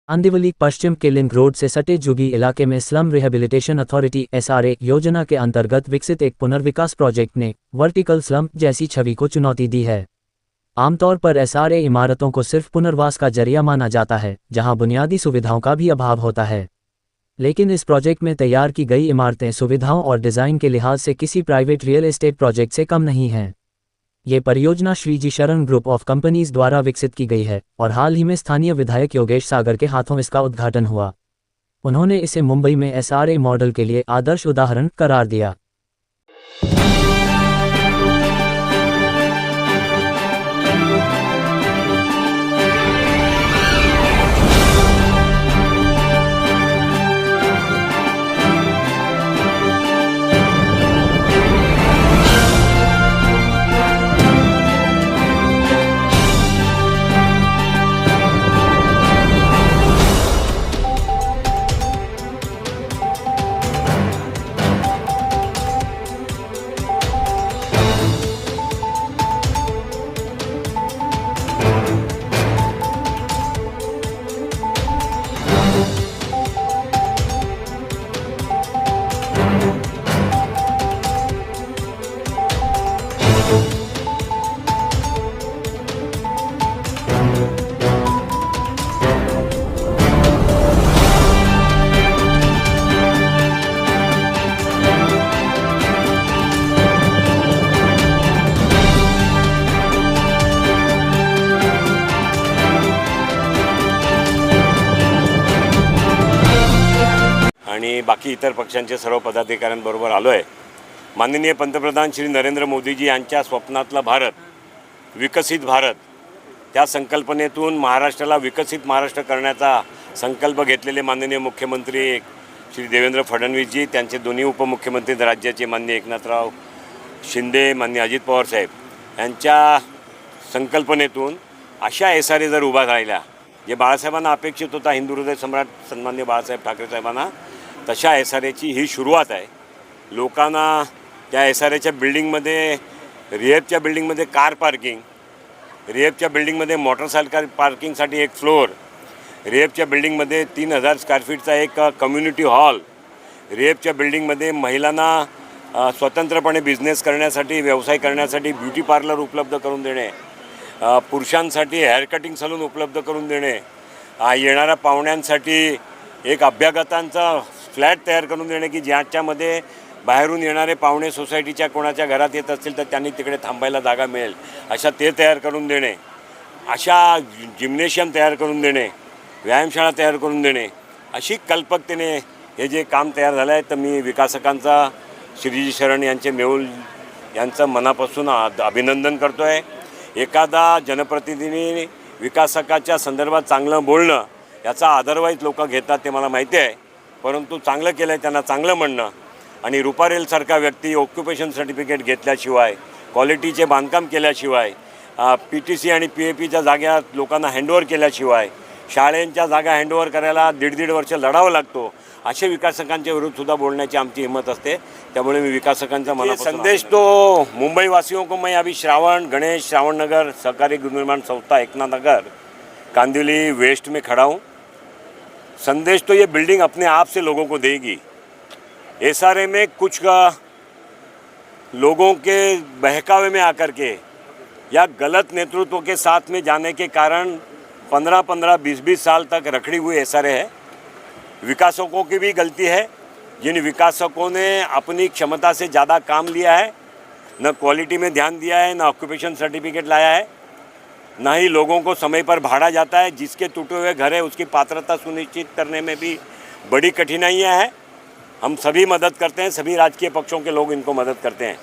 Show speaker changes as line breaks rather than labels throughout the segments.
आंदिवली पश्चिम के link road से सटे जुगी इलाके में स्लम रिहेबिलिटेशन अथॉरिटी (SRA) योजना के अंतर्गत विकसित एक पुनर्विकास प्रोजेक्ट ने वर्टिकल स्लम जैसी छवि को चुनौती दी है। आमतौर पर SRA इमारतों को सिर्फ पुनर्वास का जरिया माना जाता है, जहां बुनियादी सुविधाओं का भी अभाव होता है। लेकिन इस प्रोजेक्ट में तैयार की गई इमारतें सुविधाओं और डिज़ाइन के लिहाज से किसी प्राइवेट रियल एस्टेट प्रोजेक्ट से कम नहीं हैं। ये परियोजना श्रीजी शरण ग्रुप ऑफ कंपनीज द्वारा विकसित की गई है और हाल ही में स्थानीय विधायक योगेश सागर के हाथों इसका उद्घाटन हुआ। उन्होंने इसे मुंबई में SRA मॉडल के लिए आदर्श उदाहरण करार दिया।
आणि बाकी इतर पक्षांचे सर्व पदाधिकाऱ्यांबरोबर आलो आहे। माननीय पंतप्रधान श्री नरेंद्र मोदीजी यांच्या स्वप्नातला भारत, विकसित भारत, त्या संकल्पनेतून महाराष्ट्राला विकसित महाराष्ट्र करण्याचा संकल्प घेतलेले माननीय मुख्यमंत्री श्री देवेंद्र फडणवीसजी, त्यांचे दोन्ही उपमुख्यमंत्री राज्याचे माननीय एकनाथराव शिंदे, माननीय अजित पवार साहेब यांच्या संकल्पनेतून अशा SRA जर उभा राहिल्या, जे बाळासाहेबांना अपेक्षित होता, हिंदू हृदय सम्राट सन्माननीय बाळासाहेब ठाकरे साहेबांना, तशा SRAची ही सुरुवात आहे। लोकांना त्या SRAच्या बिल्डिंगमध्ये, रिहेबच्या बिल्डिंगमध्ये कार पार्किंग, रिहेबच्या बिल्डिंगमध्ये मोटरसायकल पार्किंगसाठी एक फ्लोअर, रिहेबच्या बिल्डिंगमध्ये 3000 स्क्वेअर फीटचा एक कम्युनिटी हॉल, रिहेबच्या बिल्डिंगमध्ये महिलांना स्वतंत्रपणे बिझनेस करण्यासाठी, व्यवसाय करण्यासाठी ब्युटी पार्लर उपलब्ध करून देणे, पुरुषांसाठी हेअर कटिंग सलून उपलब्ध करून देणे, येणाऱ्या पाहुण्यांसाठी एक अभ्यागतांचा फ्लॅट तयार करून देणे की ज्याच्यामध्ये बाहेरून येणारे पाहुणे सोसायटीच्या कोणाच्या घरात येत असतील तर त्यांनी तिकडे थांबायला जागा मिळेल अशा ते तयार करून देणे, अशा जिम्नेशियम तयार करून देणे, व्यायामशाळा तयार करून देणे, अशी कल्पकतेने हे जे काम तयार झालं आहे। तर मी विकासकांचा, श्रीजी शरण यांचे मेहुल यांचं मनापासून अभिनंदन करतो आहे। एखादा जनप्रतिनिधी विकासकाच्या संदर्भात चांगलं बोलणं याचा अदरवाईज लोक घेतात ते मला माहिती आहे, परंतु चांगलं केलं आहे त्यांना चांगलं म्हणणं आणि रुपारेलसारखा व्यक्ती ऑक्युपेशन सर्टिफिकेट घेतल्याशिवाय, क्वालिटीचे बांधकाम केल्याशिवाय, PTC आणि PAPच्या जागा लोकांना हँडओव्हर केल्याशिवाय, शाळेंच्या जागा हँडओव्हर करायला 1.5 वर्ष लढावं लागतो, असे विकासकांच्या विरुद्धसुद्धा बोलण्याची आमची हिम्मत असते। त्यामुळे मी विकासकांचा मनापासून संदेश तो मुंबई वासियों को मैं अभी गणेश श्रावण नगर सहकारी गृह निर्माण संस्था एकनाथ नगर कांदिवली वेस्ट में खड़ा हूँ। संदेश तो ये बिल्डिंग अपने आप से लोगों को देगी। SRA में कुछ लोगों के बहकावे में आकर के या गलत नेतृत्व के साथ में जाने के कारण 15-15, 20-20 साल तक रखड़ी हुई SRA है। विकासकों की भी गलती है, जिन विकासकों ने अपनी क्षमता से ज़्यादा काम लिया है, न क्वालिटी में ध्यान दिया है, न ऑक्यूपेशन सर्टिफिकेट लाया है, ना ही लोगों को समय पर भाड़ा जाता है। जिसके टूटे हुए घर है उसकी पात्रता सुनिश्चित करने में भी बड़ी कठिनाइयां हैं। हम सभी मदद करते हैं, सभी राजकीय पक्षों के लोग इनको मदद करते हैं।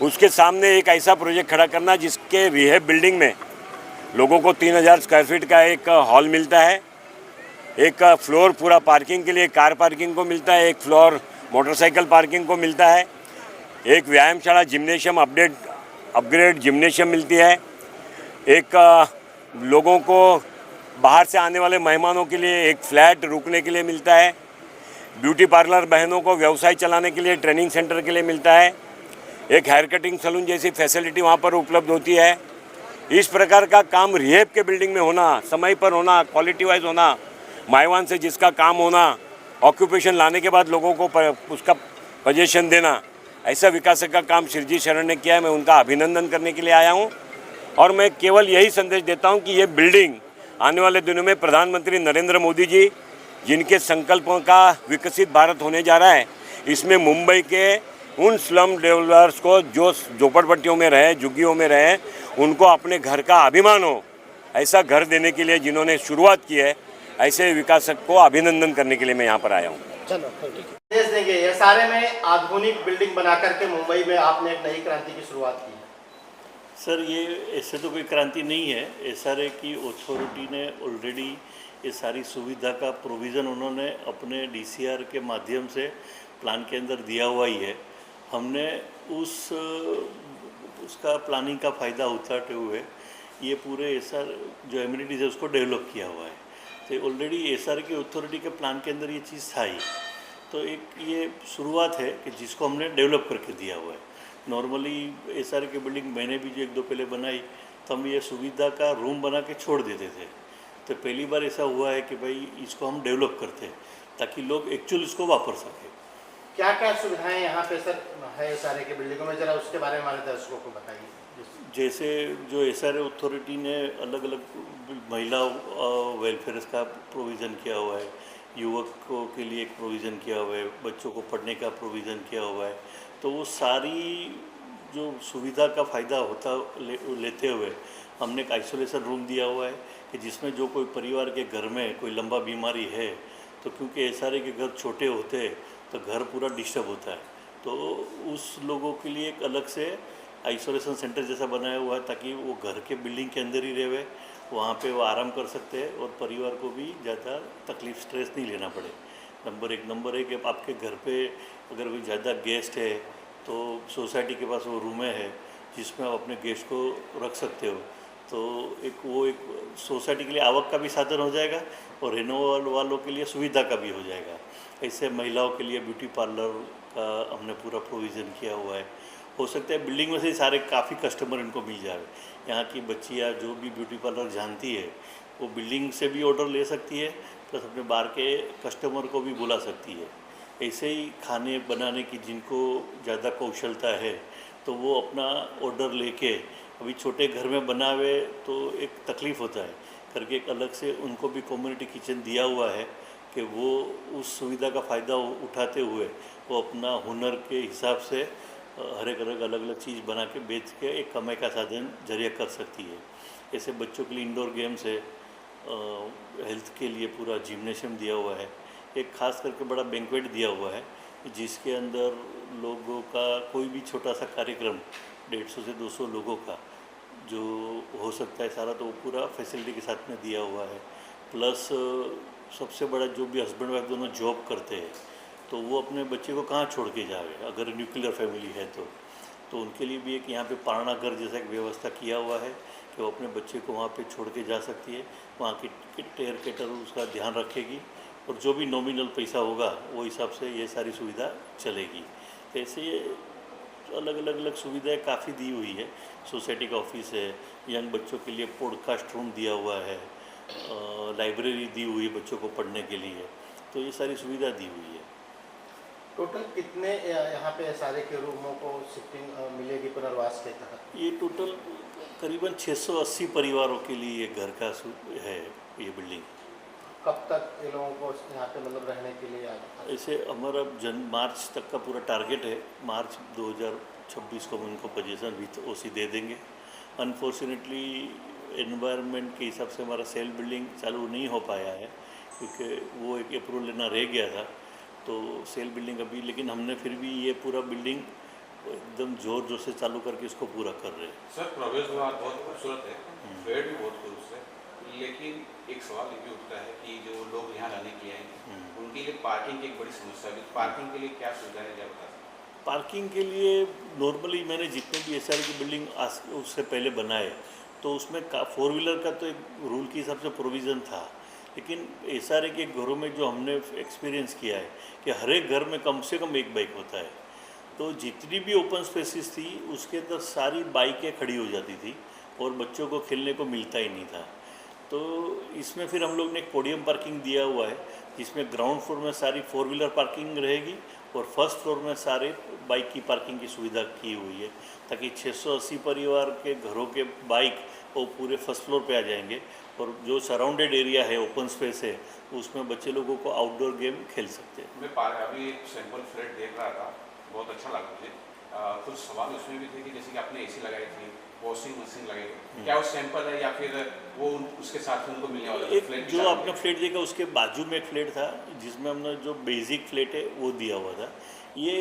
उसके सामने एक ऐसा प्रोजेक्ट खड़ा करना जिसके रिहेब बिल्डिंग में लोगों को 3000 स्क्वायर फीट का एक हॉल मिलता है, एक फ्लोर पूरा पार्किंग के लिए कार पार्किंग को मिलता है, एक फ्लोर मोटरसाइकिल पार्किंग को मिलता है, एक व्यायामशाला जिम्नेशियम अपग्रेड जिम्नेशियम मिलती है, एक लोगों को बाहर से आने वाले मेहमानों के लिए एक फ्लैट रुकने के लिए मिलता है, ब्यूटी पार्लर बहनों को व्यवसाय चलाने के लिए ट्रेनिंग सेंटर के लिए मिलता है, एक हेयर कटिंग सलून जैसी फैसिलिटी वहाँ पर उपलब्ध होती है। इस प्रकार का काम रिहेब के बिल्डिंग में होना, समय पर होना, क्वालिटी वाइज होना, माइवान से जिसका काम होना, ऑक्यूपेशन लाने के बाद लोगों को उसका पोजीशन देना, ऐसा विकास का काम शिरजी शरण ने किया है। मैं उनका अभिनंदन करने के लिए आया हूँ और मैं केवल यही संदेश देता हूँ कि ये बिल्डिंग आने वाले दिनों में प्रधानमंत्री नरेंद्र मोदी जी जिनके संकल्पों का विकसित भारत होने जा रहा है, इसमें मुंबई के उन स्लम डेवलपर्स को जो झोपड़पट्टियों में रहे, झुग्गियों में रहे, उनको अपने घर का अभिमान हो, ऐसा घर देने के लिए जिन्होंने शुरुआत की है, ऐसे विकासक को अभिनंदन करने के लिए मैं यहाँ पर आया हूँ।
चलो देश देंगे एसआरए में आधुनिक बिल्डिंग बना करके मुंबई में आपने एक नई क्रांति की शुरुआत की है।
सर, ये ऐसे तो कोई क्रांति नहीं है। एसआरए की अथॉरिटी ने ऑलरेडी ये सारी सुविधा का प्रोविज़न उन्होंने अपने डीसीआर के माध्यम से प्लान के अंदर दिया हुआ ही है। हमने उसका प्लानिंग का फ़ायदा उठाते हुए ये पूरे एसआर जो एमिनिटीज़ है उसको डेवलप किया हुआ है। तो ऑलरेडी एसआर की अथॉरिटी के प्लान के अंदर ये चीज़ था ही, तो एक ये शुरुआत है कि जिसको हमने डेवलप करके दिया हुआ है। नॉर्मली एसआर की बिल्डिंग मैंने भी जो एक दो पहले बनाई तो हम ये सुविधा का रूम बना के छोड़ देते थे। तो पहली बार ऐसा हुआ है कि भाई इसको हम डेवलप करते हैं ताकि लोग एक्चुअल इसको वापर सकें।
क्या क्या सुविधाएं यहाँ पे सर है एसआरए के बिल्डिंगों में, जरा उसके बारे में हमारे दर्शकों को बताइए।
जैसे जो एसआरए अथॉरिटी ने अलग अलग महिला वेलफेयर का प्रोविज़न किया हुआ है, युवकों के लिए एक प्रोविज़न किया हुआ है, बच्चों को पढ़ने का प्रोविज़न किया हुआ है। तो वो सारी जो सुविधा का फ़ायदा लेते हुए हमने एक आइसोलेशन रूम दिया हुआ है कि जिसमें जो कोई परिवार के घर में कोई लंबा बीमारी है, तो क्योंकि एसआरए के घर छोटे होते हैं तो घर पूरा डिस्टर्ब होता है, तो उस लोगों के लिए एक अलग से आइसोलेशन सेंटर जैसा बनाया हुआ है ताकि वो घर के बिल्डिंग के अंदर ही रहे, वहाँ पे वो आराम कर सकते हैं और परिवार को भी ज़्यादा तकलीफ स्ट्रेस नहीं लेना पड़े। नंबर एक कि आपके घर पे अगर कोई ज़्यादा गेस्ट है तो सोसाइटी के पास वो रूमें है जिसमें आप अपने गेस्ट को रख सकते हो, तो एक सोसाइटी के लिए आवक का भी साधन हो जाएगा और रेनोवेल वालों के लिए सुविधा का भी हो जाएगा। ऐसे महिलाओं के लिए ब्यूटी पार्लर का हमने पूरा प्रोविज़न किया हुआ है। हो सकता है बिल्डिंग में से सारे काफ़ी कस्टमर इनको मिल जाए। यहाँ की बच्चियाँ जो भी ब्यूटी पार्लर जानती है वो बिल्डिंग से भी ऑर्डर ले सकती है, प्लस अपने बाहर के कस्टमर को भी बुला सकती है। ऐसे ही खाने बनाने की जिनको ज़्यादा कौशलता है तो वो अपना ऑर्डर लेके, अभी छोटे घर में बनावे तो एक तकलीफ़ होता है करके एक अलग से उनको भी कम्युनिटी किचन दिया हुआ है कि वो उस सुविधा का फ़ायदा उठाते हुए वो अपना हुनर के हिसाब से हर एक अलग अलग चीज़ बना के बेच के एक कमाई का साधन जरिया कर सकती है। ऐसे बच्चों के लिए इंडोर गेम्स है, हेल्थ के लिए पूरा जिम्नेशियम दिया हुआ है, एक खास करके बड़ा बैंक्वेट दिया हुआ है जिसके अंदर लोगों का कोई भी छोटा सा कार्यक्रम 150 से 200 लोगों का जो हो सकता है सारा, तो वो पूरा फैसिलिटी के साथ में दिया हुआ है। प्लस सबसे बड़ा जो भी हस्बैंड वाइफ दोनों जॉब करते हैं तो वो अपने बच्चे को कहाँ छोड़ के जाए, अगर न्यूक्लियर फैमिली है तो उनके लिए भी एक यहाँ पे पालना घर जैसा एक व्यवस्था किया हुआ है कि वो अपने बच्चे को वहाँ पे छोड़ के जा सकती है। वहाँ की टेयर केटर उसका ध्यान रखेगी और जो भी नॉमिनल पैसा होगा वो हिसाब से ये सारी सुविधा चलेगी। तो ऐसे अलग अलग सुविधाएं काफ़ी दी हुई है। सोसाइटी का ऑफिस है, यंग बच्चों के लिए पॉडकास्ट रूम दिया हुआ है, लाइब्रेरी दी हुई है बच्चों को पढ़ने के लिए, तो ये सारी सुविधा दी हुई है।
टोटल कितने यहाँ पे एसआरए के रूमों को शिफ्टिंग मिलेगी पुनर्वास के तहत? ये
टोटल करीबन 680 परिवारों के लिए ये घर का है ये बिल्डिंग।
कब तक ये लोगों को यहाँ पे मतलब रहने के लिए
ऐसे हमारा मार्च तक का पूरा टारगेट है। मार्च 2026 को हम उनको पोजीशन भी ओसी दे देंगे। अनफॉर्चुनेटली एनवायरनमेंट के हिसाब से हमारा सेल बिल्डिंग चालू नहीं हो पाया है क्योंकि वो एक अप्रूवल लेना रह गया था, तो सेल बिल्डिंग अभी, लेकिन हमने फिर भी ये पूरा बिल्डिंग एकदम जोर से चालू करके इसको पूरा कर रहे हैं।
सर, प्रवेश द्वार बहुत खूबसूरत है, बेड भी बहुत खूबसूरत है, लेकिन एक सवाल ये भी उठता है कि जो लोग यहाँ रहने के लिए आएंगे उनके लिए पार्किंग की एक बड़ी समस्या है। पार्किंग के लिए क्या सुविधा है, क्या बता सकते?
पार्किंग के लिए नॉर्मली मैंने जितने भी एसआरए की बिल्डिंग उससे पहले बनाए तो उसमें 4 व्हीलर का तो एक रूल के हिसाब से प्रोविज़न था, लेकिन एसआरए के घरों में जो हमने एक्सपीरियंस किया है कि हर एक घर में कम से कम एक बाइक होता है, तो जितनी भी ओपन स्पेसिस थी उसके अंदर सारी बाइकें खड़ी हो जाती थी और बच्चों को खेलने को मिलता ही नहीं था। तो तो इसमें फिर हम लोग ने एक पोडियम पार्किंग दिया हुआ है, जिसमें ग्राउंड फ्लोर में सारी 4 व्हीलर पार्किंग रहेगी और फर्स्ट फ्लोर में सारे बाइक की पार्किंग की सुविधा की हुई है, ताकि 680 परिवार के घरों के बाइक वो पूरे फर्स्ट फ्लोर पे आ जाएंगे और जो सराउंडेड एरिया है, ओपन स्पेस है, उसमें बच्चे लोगों को आउटडोर गेम खेल सकते हैं।
मैं अभी एक सैंपल फ्लैट देख रहा था, बहुत अच्छा लगा मुझे। कुछ सवाल उसमें भी थे कि जैसे कि आपने एसी लगाई थी, वॉशिंग मशीन लगाई थी, क्या वो सैंपल है या फिर वो उसके साथ उनको मिलने वाला
एक
फ्लैट?
जो आपने फ्लैट देखा उसके बाजू में एक फ्लैट था, जिसमें हमने जो बेसिक फ्लैट है वो दिया हुआ था। ये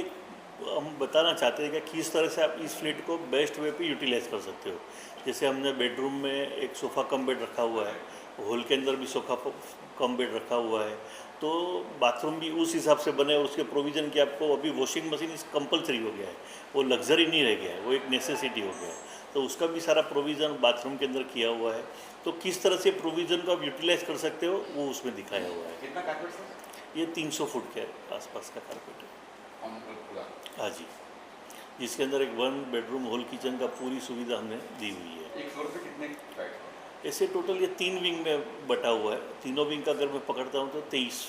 हम बताना चाहते हैं कि किस तरह से आप इस फ्लैट को बेस्ट वे पे यूटिलाइज कर सकते हो। जैसे हमने बेडरूम में एक सोफ़ा कम बेड रखा हुआ है, हॉल के अंदर भी सोफ़ा कम बेड रखा हुआ है, तो बाथरूम भी उस हिसाब से बने और उसके प्रोविज़न की आपको अभी वॉशिंग मशीन इस कंपलसरी हो गया है, वो लग्जरी नहीं रह गया है, वो एक नेसेसिटी हो गया है, तो उसका भी सारा प्रोविज़न बाथरूम के अंदर किया हुआ है। तो किस तरह से प्रोविज़न को आप यूटिलाइज कर सकते हो वो उसमें दिखाया हुआ है।
कितना कारपेट सर?
ये 300 फुट के आसपास का कारपेट है।
पूरा?
हाँ जी, जिसके अंदर एक 1 बेडरूम हॉल किचन का पूरी सुविधा हमने दी हुई है।
एक फ्लोर पे कितने फ्लैट?
ऐसे टोटल ये 3 विंग में बटा हुआ है। तीनों विंग का अगर मैं पकड़ता हूँ तो 23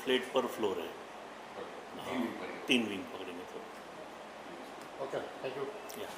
फ्लैट पर फ्लोर है। 3 विंग पकड़ेंगे तो।
Okay, thank you.
या